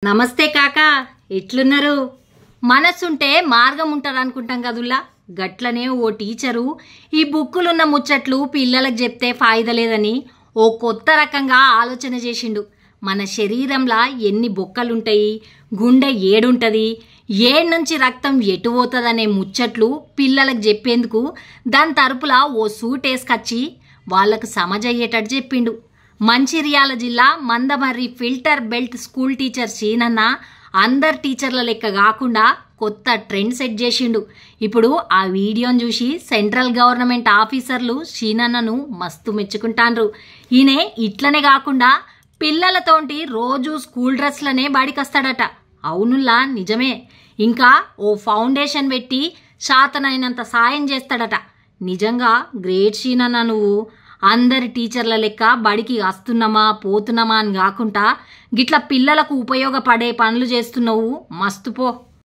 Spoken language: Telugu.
నమస్తే కాకా, ఎట్లున్నారు? మనసుంటే మార్గం ఉంటది అనుకుంటాం కదుల్లా. గట్లనే ఓ టీచరు ఈ బుక్కులున్న ముచ్చట్లు పిల్లలకు చెప్తే ఫాయిదా లేదని ఓ కొత్త రకంగా ఆలోచన చేసిండు. మన శరీరంలో ఎన్ని బొక్కలుంటాయి, గుండె ఏడుంటది, ఏడు నుంచి రక్తం ఎటు పోతుందనే ముచ్చట్లు పిల్లలకు చెప్పేందుకు దాని తరపులా ఓ సూట్ వేసుకొచ్చి వాళ్ళకు సమజయ్యేటట్టు చెప్పిండు. మంచిర్యాల జిల్లా Mandamarri filter belt school teacher సీనన్న అందరు టీచర్ల లెక్క కాకుండా కొత్త ట్రెండ్ సెట్ చేసిండు. ఇప్పుడు ఆ వీడియోను చూసి సెంట్రల్ గవర్నమెంట్ ఆఫీసర్లు సీనన్నను మస్తు మెచ్చుకుంటాండ్రు. ఈయన ఇట్లనే కాకుండా పిల్లలతోటి రోజు స్కూల్ డ్రెస్లనే బాడికొస్తాడట. అవునుల్లా, నిజమే. ఇంకా ఓ ఫౌండేషన్ పెట్టి శాతనైనంత సాయం చేస్తాడట. నిజంగా గ్రేట్ సీనన్న, నువ్వు అందరి టీచర్ల లెక్క బడికి వస్తున్నామా పోతున్నామా అని కాకుండా గిట్ల పిల్లలకు ఉపయోగపడే పనులు చేస్తున్నావు. మస్తు పో.